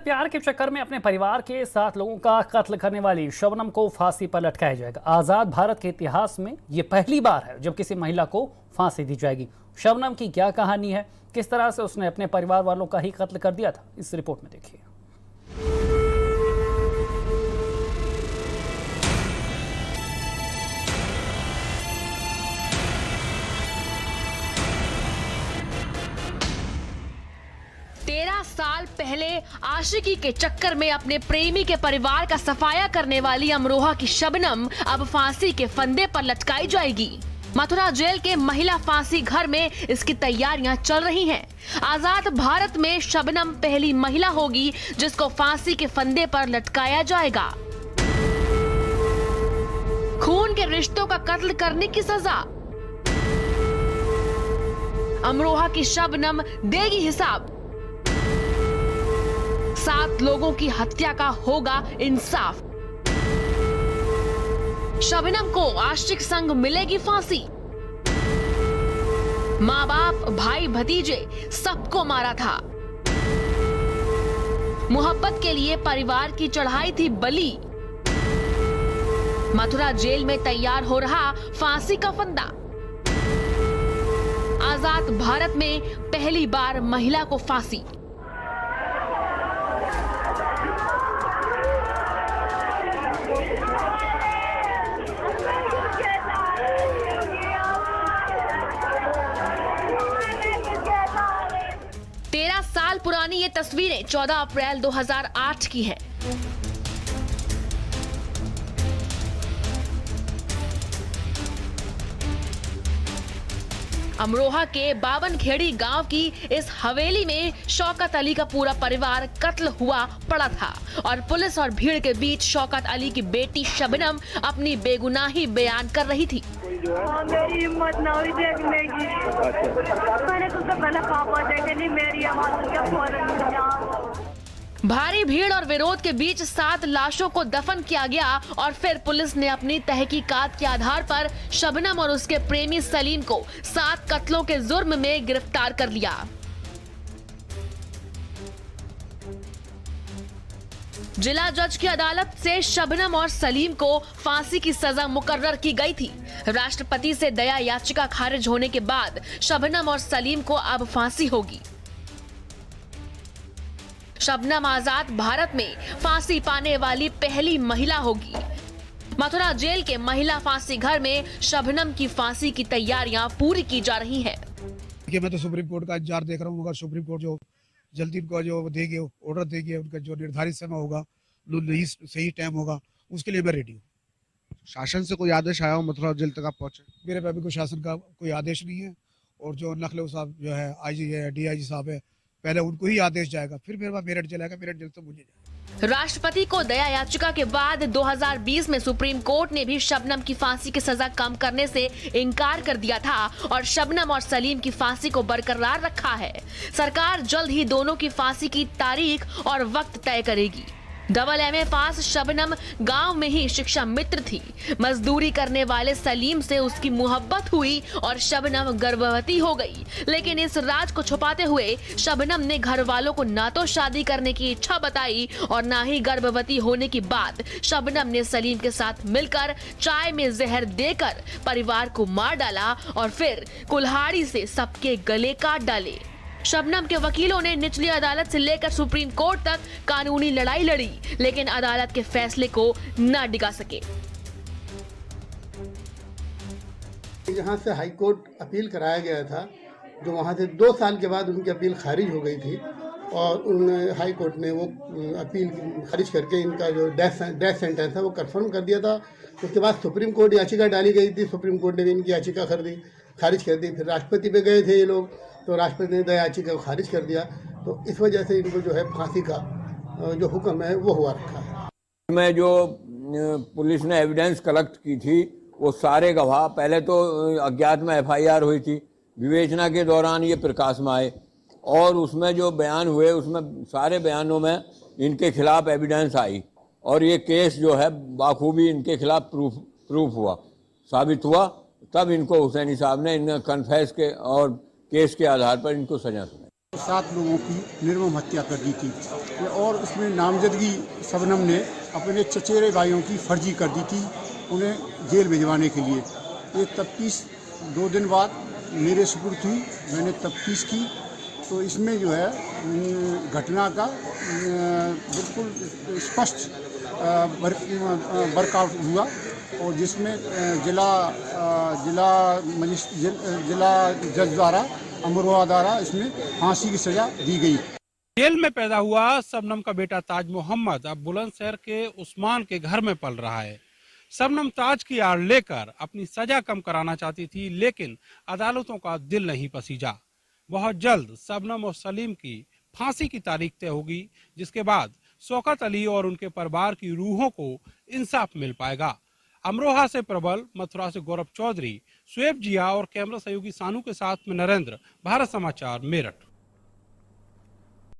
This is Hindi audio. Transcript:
प्यार के चक्कर में अपने परिवार के 7 लोगों का कत्ल करने वाली शबनम को फांसी पर लटकाया जाएगा। आजाद भारत के इतिहास में ये पहली बार है जब किसी महिला को फांसी दी जाएगी। शबनम की क्या कहानी है, किस तरह से उसने अपने परिवार वालों का ही कत्ल कर दिया था, इस रिपोर्ट में देखिए। 13 साल पहले आशिकी के चक्कर में अपने प्रेमी के परिवार का सफाया करने वाली अमरोहा की शबनम अब फांसी के फंदे पर लटकाई जाएगी। मथुरा जेल के महिला फांसी घर में इसकी तैयारियां चल रही हैं। आजाद भारत में शबनम पहली महिला होगी जिसको फांसी के फंदे पर लटकाया जाएगा। खून के रिश्तों का कत्ल करने की सजा, अमरोहा की शबनम देगी हिसाब। 7 लोगों की हत्या का होगा इंसाफ। शबनम को आशिक संग मिलेगी फांसी। माँ बाप, भाई भतीजे सबको मारा था। मोहब्बत के लिए परिवार की चढ़ाई थी बलि। मथुरा जेल में तैयार हो रहा फांसी का फंदा। आजाद भारत में पहली बार महिला को फांसी। साल पुरानी ये तस्वीरें 14 अप्रैल 2008 की हैं। अमरोहा के बावनखेड़ी गांव की इस हवेली में शौकत अली का पूरा परिवार कत्ल हुआ पड़ा था और पुलिस और भीड़ के बीच शौकत अली की बेटी शबनम अपनी बेगुनाही बयान कर रही थी। मेरी हिम्मत ना हुई देखने की। मैंने तो पहले पापा देखे नहीं, मेरी आवाज क्या फौरन। भारी भीड़ और विरोध के बीच 7 लाशों को दफन किया गया और फिर पुलिस ने अपनी तहकीकात के आधार पर शबनम और उसके प्रेमी सलीम को 7 कत्लों के जुर्म में गिरफ्तार कर लिया। जिला जज की अदालत से शबनम और सलीम को फांसी की सजा मुकर्रर की गई थी। राष्ट्रपति से दया याचिका खारिज होने के बाद शबनम और सलीम को अब फांसी होगी। शबनम आजाद भारत में फांसी पाने वाली पहली महिला होगी। मथुरा जेल के महिला फांसी घर में शबनम की फांसी की तैयारियां पूरी की जा रही हैं। मैं तो सुप्रीम कोर्ट का इंतजार देख रहा हूँ। अगर सुप्रीम कोर्ट जो जल्दी इनको जो देगी, ऑर्डर देगी, उनका जो निर्धारित समय होगा, सही टाइम होगा, उसके लिए मैं रेडी हूँ। शासन से कोई आदेश आया हो मथुरा जेल तक आप पहुंचे? मेरे पे अभी कोई शासन का कोई आदेश नहीं है और जो नखले साहब जो है IG है, DIG साहब है, पहले उनको ही आदेश जाएगा, फिर मेरे पास मेरठ चलाएगा, मेरठ जेल तो मुझे जाएगा। राष्ट्रपति को दया याचिका के बाद 2020 में सुप्रीम कोर्ट ने भी शबनम की फांसी की सजा कम करने से इनकार कर दिया था और शबनम और सलीम की फांसी को बरकरार रखा है। सरकार जल्द ही दोनों की फांसी की तारीख और वक्त तय करेगी। MA पास शबनम गांव में ही शिक्षा मित्र थी। मजदूरी करने वाले सलीम से उसकी मोहब्बत हुई और शबनम गर्भवती हो गई। लेकिन इस राज को छुपाते हुए शबनम ने घर वालों को ना तो शादी करने की इच्छा बताई और ना ही गर्भवती होने की बात। शबनम ने सलीम के साथ मिलकर चाय में जहर देकर परिवार को मार डाला और फिर कुल्हाड़ी से सबके गले काट डाले। शबनम के वकीलों ने निचली अदालत से लेकर सुप्रीम कोर्ट तक कानूनी लड़ाई लड़ी, लेकिन अदालत के फैसले को न डिगा सके। जहां से हाई कोर्ट अपील कराया गया था, जो वहां से 2 साल के बाद उनकी अपील खारिज हो गई थी और उन हाई कोर्ट ने वो अपील खारिज करके इनका जो डेथ सेंटेंस है वो कंफर्म कर दिया था। उसके बाद सुप्रीम कोर्ट याचिका डाली गई थी, सुप्रीम कोर्ट ने भी इनकी याचिका खारिज कर दी। फिर राष्ट्रपति पे गए थे ये लोग, तो राष्ट्रपति ने दया याचिका को खारिज कर दिया। तो इस वजह से इनको जो है फांसी का जो हुक्म है वो हुआ रखा है। में जो पुलिस ने एविडेंस कलेक्ट की थी वो सारे गवाह, पहले तो अज्ञात में FIR हुई थी, विवेचना के दौरान ये प्रकाश में आए और उसमें जो बयान हुए उसमें सारे बयानों में इनके खिलाफ एविडेंस आई और ये केस जो है बाखूबी इनके खिलाफ प्रूफ हुआ, साबित हुआ। तब इनको हुसैनी साहब ने इन कन्फेस के और केस के आधार पर इनको सजा सुनाई। 7 लोगों की निर्मम हत्या कर दी थी और उसमें नामजदगी शबनम ने अपने चचेरे भाइयों की फर्जी कर दी थी उन्हें जेल भिजवाने के लिए। ये तफ्तीश 2 दिन बाद मेरे सुपुर्द हुई, मैंने तफ्तीश की तो इसमें जो है घटना का बिल्कुल स्पष्ट वर्कआउट हुआ और जिसमें जिला जज द्वारा अमरोहा द्वारा इसमें फांसी की सजा दी गई। जेल में पैदा हुआ शबनम का बेटा ताज मोहम्मद अब बुलंदशहर के उस्मान के घर में पल रहा है। शबनम ताज की आड़ लेकर अपनी सजा कम कराना चाहती थी, लेकिन अदालतों का दिल नहीं पसीजा। बहुत जल्द शबनम और सलीम की फांसी की तारीख तय होगी, जिसके बाद शौकत अली और उनके परिवार की रूहों को इंसाफ मिल पाएगा। अमरोहा से प्रबल, मथुरा से गौरव चौधरी, शुएब जिया और कैमरा सहयोगी सानू के साथ में नरेंद्र, भारत समाचार, मेरठ।